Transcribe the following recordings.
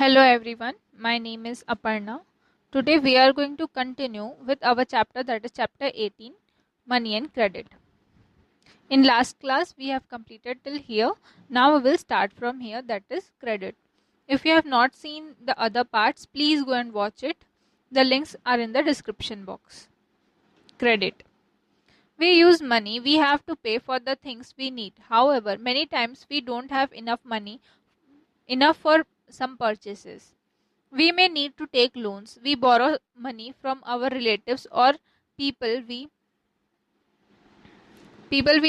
Hello everyone, my name is Aparna. Today we are going to continue with our chapter, that is chapter 18, Money and Credit. In last class we have completed till here. Now we will start from here, that is credit. If you have not seen the other parts, please go and watch it. The links are in the description box. Credit. We use money, we have to pay for the things we need. However, many times we don't have enough money, enough for some purchases. We may need to take loans. We borrow money from our relatives or people we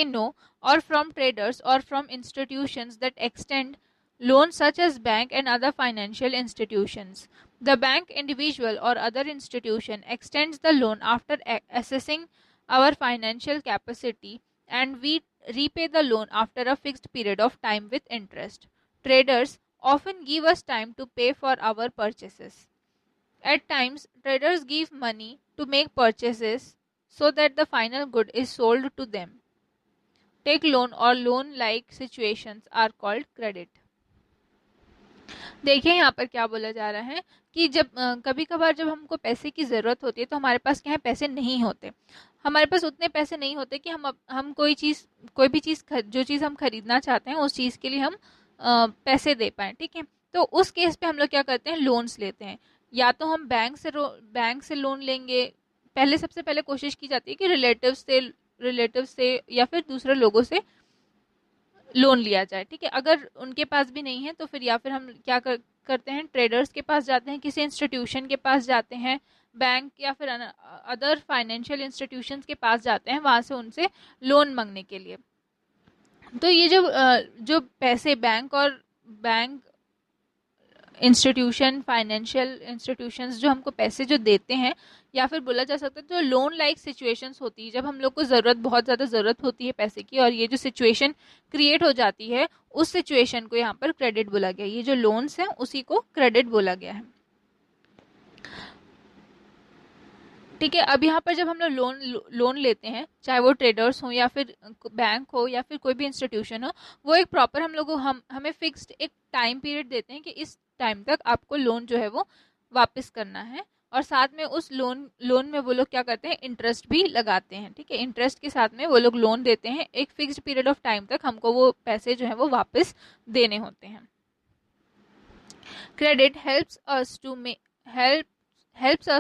know, or from traders, or from institutions that extend loans such as bank and other financial institutions. The bank, individual or other institution extends the loan after assessing our financial capacity, and we repay the loan after a fixed period of time with interest. Traders often give us time to pay for our purchases. At times, traders give money to make purchases so that the final good is sold to them. Take loan or loan like situations are called credit. देखिए यहाँ पर क्या बोला जा रहा है कि जब कभी कभार जब हमको पैसे की ज़रूरत होती है तो हमारे पास क्या है, पैसे नहीं होते. हमारे पास उतने पैसे नहीं होते कि हम कोई भी चीज़ जो चीज़ हम खरीदना चाहते हैं उस चीज़ के लिए हम पैसे दे पाएँ. ठीक है, तो उस केस पे हम लोग क्या करते हैं, लोन्स लेते हैं. या तो हम बैंक से लोन लेंगे. सबसे पहले कोशिश की जाती है कि रिलेटिव से या फिर दूसरे लोगों से लोन लिया जाए. ठीक है, अगर उनके पास भी नहीं है तो फिर या फिर हम क्या करते हैं, ट्रेडर्स के पास जाते हैं, किसी इंस्टीट्यूशन के पास जाते हैं, बैंक या फिर अदर फाइनेंशियल इंस्टीट्यूशंस के पास जाते हैं, वहाँ से उनसे लोन मांगने के लिए. तो ये जो पैसे बैंक इंस्टीट्यूशन, फाइनेंशियल इंस्टीट्यूशंस जो हमको पैसे जो देते हैं, या फिर बोला जा सकता है जो लोन लाइक सिचुएशंस होती है, जब हम लोग को बहुत ज़्यादा ज़रूरत होती है पैसे की, और ये जो सिचुएशन क्रिएट हो जाती है, उस सिचुएशन को यहाँ पर क्रेडिट बोला गया. ये जो लोन्स हैं उसी को क्रेडिट बोला गया है. ठीक है, अब यहाँ पर जब हम लोग लोन लेते हैं, चाहे वो ट्रेडर्स हो या फिर बैंक हो या फिर कोई भी इंस्टीट्यूशन हो, वो एक प्रॉपर हमें फिक्स्ड एक टाइम पीरियड देते हैं कि इस टाइम तक आपको लोन जो है वो वापस करना है. और साथ में उस लोन में वो लोग क्या करते हैं, इंटरेस्ट भी लगाते हैं. ठीक है, इंटरेस्ट के साथ में वो लोग लोन देते हैं. एक फिक्स्ड पीरियड ऑफ टाइम तक हमको वो पैसे जो है वो वापस देने होते हैं. Credit helps us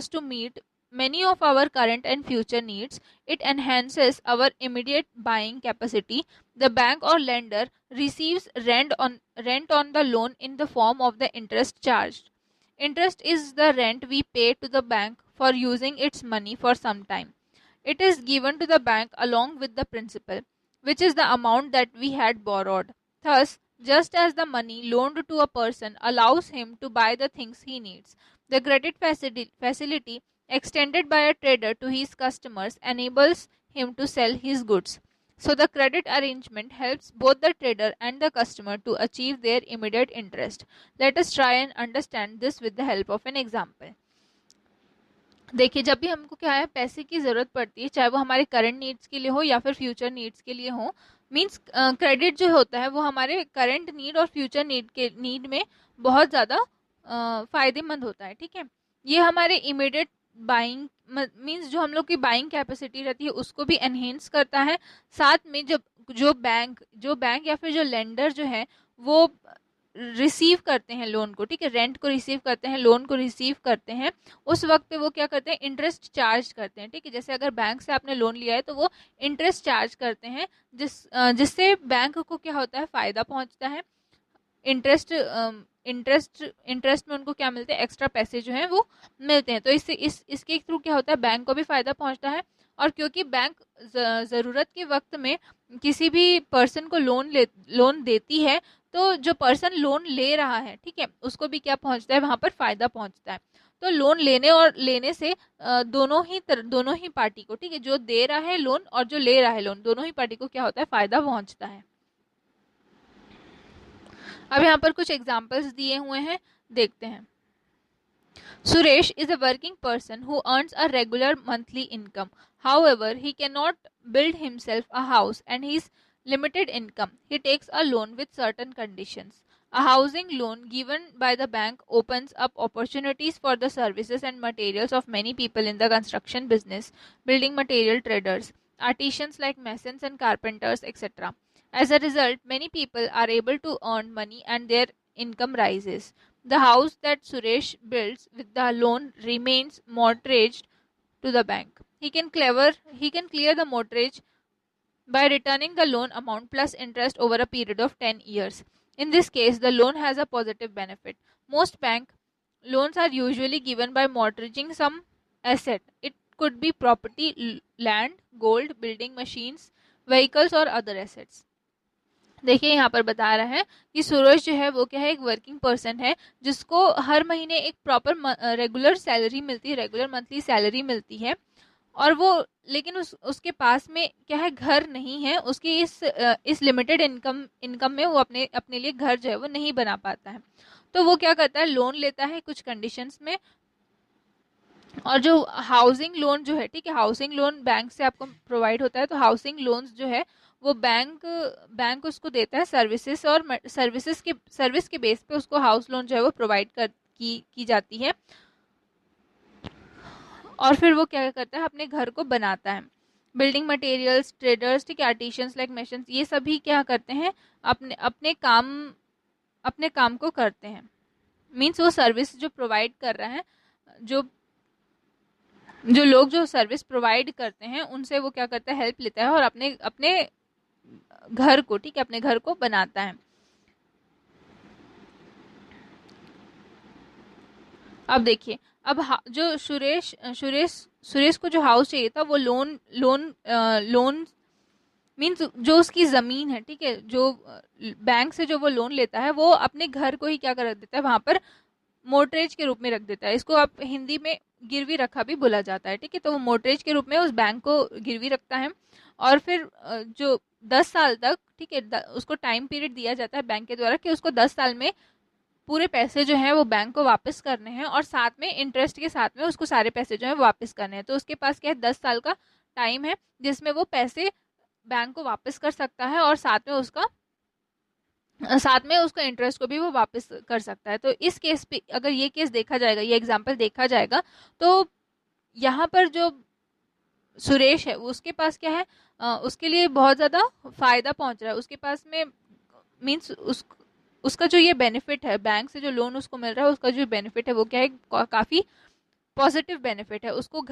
to meet many of our current and future needs. It enhances our immediate buying capacity. The bank or lender receives rent on the loan in the form of the interest charged. Interest is the rent we pay to the bank for using its money for some time. It is given to the bank along with the principal, which is the amount that we had borrowed. Thus, just as the money loaned to a person allows him to buy the things he needs, the credit facility extended by a trader to his customers enables him to sell his goods. So, the credit arrangement helps both the trader and the customer to achieve their immediate interest. Let us try and understand this with the help of an example. देखिए, जब भी हमको क्या है, पैसे की ज़रूरत पड़ती है, चाहे वो हमारे करंट नीड्स के लिए हो या फिर फ्यूचर नीड्स के लिए हो, मीन्स क्रेडिट जो होता है वो हमारे करंट नीड और फ्यूचर नीड में बहुत ज़्यादा फ़ायदेमंद होता है. ठीक है, ये हमारे इमीडिएट बाइंग मीन्स जो हम लोग की बाइंग कैपेसिटी रहती है उसको भी एनहेंस करता है. साथ में जब जो बैंक या फिर जो लेंडर जो है वो रिसीव करते हैं लोन को, ठीक है, रेंट को रिसीव करते हैं, लोन को रिसीव करते हैं, उस वक्त पे वो क्या करते हैं, इंटरेस्ट चार्ज करते हैं. ठीक है, जैसे अगर बैंक से आपने लोन लिया है तो वो इंटरेस्ट चार्ज करते हैं, जिससे बैंक को क्या होता है, फ़ायदा पहुंचता है. इंटरेस्ट में उनको क्या मिलते हैं, एक्स्ट्रा पैसे जो हैं वो मिलते हैं. तो इसके थ्रू क्या होता है, बैंक को भी फ़ायदा पहुंचता है. और क्योंकि बैंक ज़रूरत के वक्त में किसी भी पर्सन को लोन देती है, तो जो पर्सन लोन ले रहा है, ठीक है, उसको भी क्या पहुंचता है, वहाँ पर फ़ायदा पहुंचता है. तो लोन लेने से दोनों ही पार्टी को, ठीक है, जो दे रहा है लोन और जो ले रहा है लोन, दोनों ही पार्टी को क्या होता है, फ़ायदा पहुंचता है. अब यहाँ पर कुछ एग्जाम्पल्स दिए हुए हैं, देखते हैं. Suresh is a working person who earns a regular monthly income. However, he cannot build himself a house and his limited income. He takes a loan with certain conditions. A housing loan given by the bank opens up opportunities for the services and materials of many people in the construction business, building material traders, artisans like masons and carpenters, etc. As a result, many people are able to earn money and their income rises. The house that Suresh builds with the loan remains mortgaged to the bank. He can clear the mortgage by returning the loan amount plus interest over a period of 10 years. In this case, the loan has a positive benefit. Most bank loans are usually given by mortgaging some asset. It could be property, land, gold, building, machines, vehicles और other assets. देखिए यहाँ पर बता रहा है कि सूरज जो है वो क्या है, एक वर्किंग पर्सन है जिसको हर महीने एक प्रॉपर रेगुलर सैलरी मिलती है, रेगुलर मंथली सैलरी मिलती है, और वो लेकिन उसके पास में क्या है, घर नहीं है। उसकी इस लिमिटेड इनकम में वो अपने लिए घर जो है वो नहीं बना पाता है। तो वो क्या करता है, लोन लेता है कुछ कंडीशंस में। और जो हाउसिंग लोन जो है, ठीक है, हाउसिंग लोन बैंक से आपको प्रोवाइड होता है। तो हाउसिंग लोन्स जो है वो बैंक उसको देता है सर्विसेज, और सर्विस के बेस पे उसको हाउस लोन जो है वो प्रोवाइड की जाती है। और फिर वो क्या करता है, अपने घर को बनाता है। बिल्डिंग मटेरियल्स, ट्रेडर्स, ठीक है, आर्टिशियंस लाइक मेशंस, ये सभी क्या करते हैं, अपने काम को करते हैं। मीन्स वो सर्विस जो प्रोवाइड कर रहा है, जो लोग जो सर्विस प्रोवाइड करते हैं उनसे वो क्या करता है, हेल्प लेता है और अपने घर को, ठीक है, अपने घर को बनाता है। अब देखिए, अब जो सुरेश को जो हाउस चाहिए था वो लोन मीन्स जो उसकी जमीन है, ठीक है, जो बैंक से जो वो लोन लेता है वो अपने घर को ही क्या कर देता है, वहां पर मोर्टगेज के रूप में रख देता है। इसको आप हिंदी में गिरवी रखा भी बोला जाता है, ठीक है। तो वो मोर्टगेज के रूप में उस बैंक को गिरवी रखता है, और फिर जो 10 साल तक, ठीक है, उसको टाइम पीरियड दिया जाता है बैंक के द्वारा कि उसको 10 साल में पूरे पैसे जो हैं वो बैंक को वापस करने हैं, और साथ में इंटरेस्ट के साथ में उसको सारे पैसे जो हैं वापस करने हैं। तो उसके पास क्या है, 10 साल का टाइम है जिसमें वो पैसे बैंक को वापस कर सकता है, और साथ में उसका इंटरेस्ट को भी वो वापस कर सकता है। तो इस केस पे अगर ये केस देखा जाएगा, ये एग्जाम्पल देखा जाएगा, तो यहाँ पर जो सुरेश है उसके पास क्या है, उसके लिए बहुत ज़्यादा फायदा पहुंच रहा है। उसके पास में मीन्स उसका जो ये बेनिफिट है, बैंक से जो लोन उसको मिल रहा है उसका जो बेनिफिट है वो क्या है, काफ़ी पॉजिटिव बेनिफिट है। उसको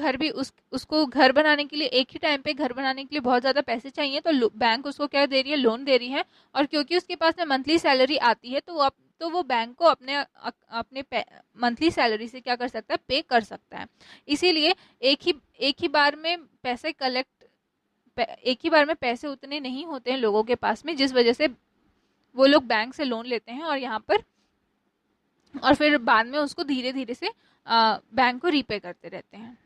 घर बनाने के लिए, एक ही टाइम पे घर बनाने के लिए बहुत ज़्यादा पैसे चाहिए, तो बैंक उसको क्या दे रही है, लोन दे रही है। और क्योंकि उसके पास में मंथली सैलरी आती है, तो वो बैंक को अपने मंथली सैलरी से क्या कर सकता है, पे कर सकता है। इसीलिए एक ही बार में पैसे उतने नहीं होते हैं लोगों के पास में, जिस वजह से वो लोग बैंक से लोन लेते हैं, और यहाँ पर और फिर बाद में उसको धीरे धीरे से बैंक को रीपे करते रहते हैं।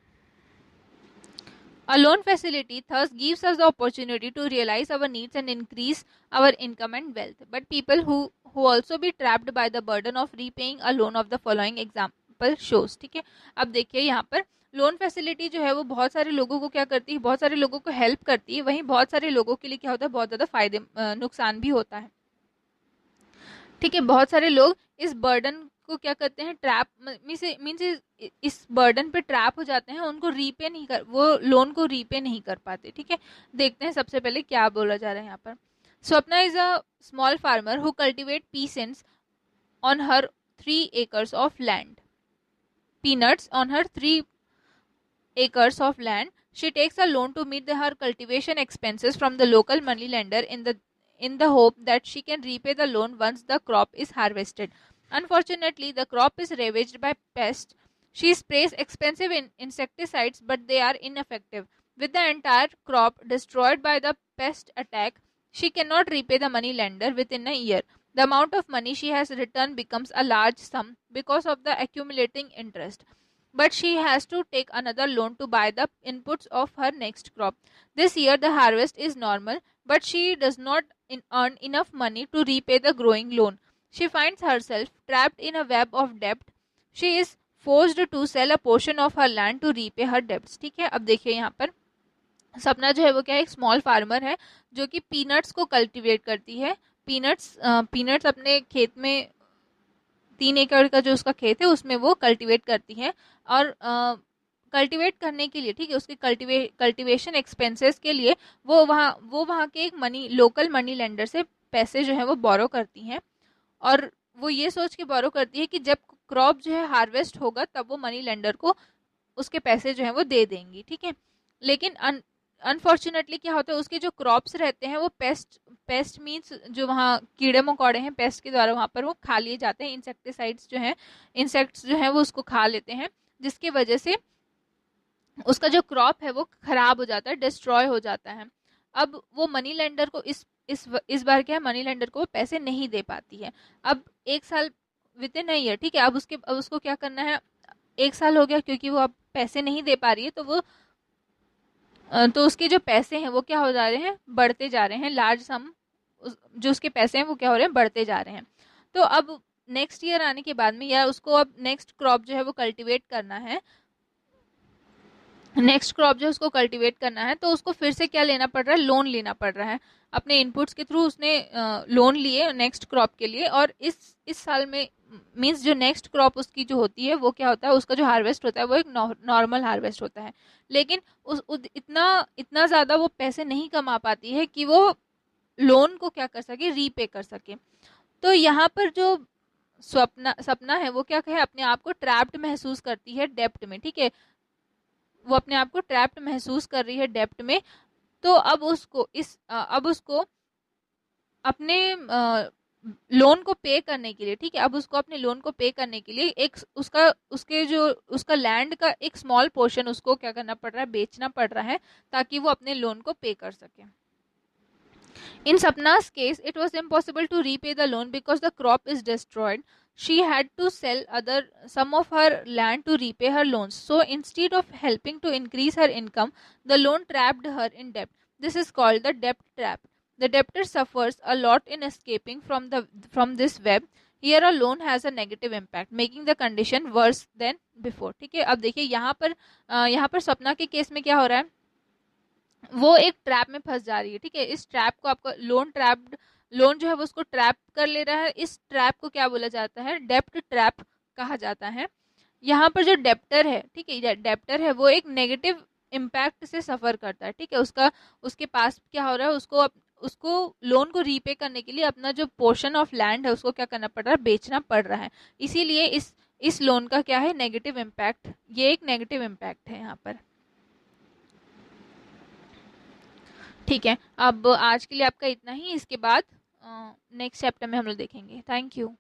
A loan facility thus gives us the opportunity to realize our needs and increase our income and wealth. But people who also be trapped by the burden of repaying a loan of the following example shows, ठीक है। अब देखिए यहाँ पर loan facility जो है वो बहुत सारे लोगों को क्या करती है, बहुत सारे लोगों को हेल्प करती है, वहीं बहुत सारे लोगों के लिए क्या होता है, बहुत ज़्यादा नुकसान भी होता है, ठीक है। बहुत सारे लोग इस बर्डन को क्या करते हैं, ट्रैप मीन्स इस बर्डन पे ट्रैप हो जाते हैं, उनको वो लोन को रीपे नहीं कर पाते, ठीक है। देखते हैं सबसे पहले क्या बोला जा रहा है यहाँ पर। Swapna is a small farmer who cultivate peasants on her 3 acres of land, peanuts on her 3 acres of land. She takes a loan to meet her cultivation expenses from the local money lender in the hope that she can repay the loan once the crop is harvested. Unfortunately, the crop is ravaged by pests. She sprays expensive insecticides, but they are ineffective. With the entire crop destroyed by the pest attack, she cannot repay the money lender within a year. The amount of money she has returned becomes a large sum because of the accumulating interest. But she has to take another loan to buy the inputs of her next crop. This year, the harvest is normal, but she does not earn enough money to repay the growing loan. She finds herself trapped in a web of debt. She is forced to sell a portion of her land to repay her debts. ठीक है, अब देखिए यहाँ पर सपना जो है वो क्या है, एक स्मॉल फार्मर है जो कि पीनट्स को कल्टीवेट करती है। पीनट्स पीनट्स अपने खेत में 3 एकड़ का जो उसका खेत है उसमें वो कल्टीवेट करती है, और कल्टीवेट करने के लिए, ठीक है, उसके कल्टीवेशन एक्सपेंसेस के लिए वो वहाँ के एक लोकल मनी लेंडर से पैसे जो है वो बोरो करती हैं, और वो ये सोच के बोरो करती है कि जब क्रॉप जो है हार्वेस्ट होगा तब वो मनी लेंडर को उसके पैसे जो है वो दे देंगी, ठीक है। लेकिन अनफॉर्चुनेटली क्या होता है, उसके जो क्रॉप्स रहते हैं वो पेस्ट मीन्स जो वहाँ कीड़े मकोड़े हैं पेस्ट के द्वारा वहाँ पर वो खा लिए जाते हैं, इंसेक्टिसाइड्स जो हैं, इंसेक्ट्स जो हैं वो उसको खा लेते हैं, जिसकी वजह से उसका जो क्रॉप है वो खराब हो जाता है, डिस्ट्रॉय हो जाता है। अब वो मनी लेंडर को इस बार क्या है, मनी लेंडर को पैसे नहीं दे पाती है। अब 1 साल विदिन अ ईयर, ठीक है, अब उसको क्या करना है, 1 साल हो गया क्योंकि वो अब पैसे नहीं दे पा रही है, तो उसके जो पैसे हैं वो क्या हो जा रहे हैं, बढ़ते जा रहे हैं, लार्ज सम जो उसके पैसे हैं वो क्या हो रहे हैं, बढ़ते जा रहे हैं। तो अब नेक्स्ट ईयर आने के बाद में, या उसको अब नेक्स्ट क्रॉप जो है वो कल्टीवेट करना है, नेक्स्ट क्रॉप जो उसको कल्टीवेट करना है, तो उसको फिर से क्या लेना पड़ रहा है, लोन लेना पड़ रहा है। अपने इनपुट्स के थ्रू उसने लोन लिए नेक्स्ट क्रॉप के लिए, और इस साल में मींस जो नेक्स्ट क्रॉप उसकी जो होती है वो क्या होता है, उसका जो हार्वेस्ट होता है वो एक नॉर्मल हार्वेस्ट होता है, लेकिन इतना ज़्यादा वो पैसे नहीं कमा पाती है कि वो लोन को क्या कर सके, रीपे कर सके। तो यहाँ पर जो सपना है वो क्या कहे, अपने आप को ट्रैप्ड महसूस करती है डेप्ट में, ठीक है, वो अपने आप को ट्रैप्ड महसूस कर रही है डेप्ट में। तो अब उसको अपने लोन को पे करने के लिए, ठीक है, अब उसको अपने लोन को पे करने के लिए एक उसका लैंड का एक स्मॉल पोर्शन उसको क्या करना पड़ रहा है, बेचना पड़ रहा है, ताकि वो अपने लोन को पे कर सके। In Sapna's case, it was impossible to repay the loan because the crop is destroyed. She had to sell some of her land to repay her loans. So instead of helping to increase her income, the loan trapped her in debt. This is called the debt trap. The debtor suffers a lot in escaping from this web. Here a loan has a negative impact, making the condition worse than before. ठीक है, अब देखिए यहाँ पर सपना के case में क्या हो रहा है, वो एक ट्रैप में फंस जा रही है, ठीक है। इस ट्रैप को आपका लोन जो है वो उसको ट्रैप कर ले रहा है। इस ट्रैप को क्या बोला जाता है, डेप्ट ट्रैप कहा जाता है। यहाँ पर जो डेप्टर है, ठीक है, डेप्टर है वो एक नेगेटिव इम्पैक्ट से सफर करता है, ठीक है। उसके पास क्या हो रहा है, उसको लोन को रीपे करने के लिए अपना जो पोर्शन ऑफ लैंड है उसको क्या करना पड़ रहा है, बेचना पड़ रहा है। इसीलिए इस लोन का क्या है, नेगेटिव इम्पैक्ट, ये एक नेगेटिव इम्पैक्ट है यहाँ पर। ठीक है, अब आज के लिए आपका इतना ही, इसके बाद नेक्स्ट चैप्टर में हम लोग देखेंगे। Thank you.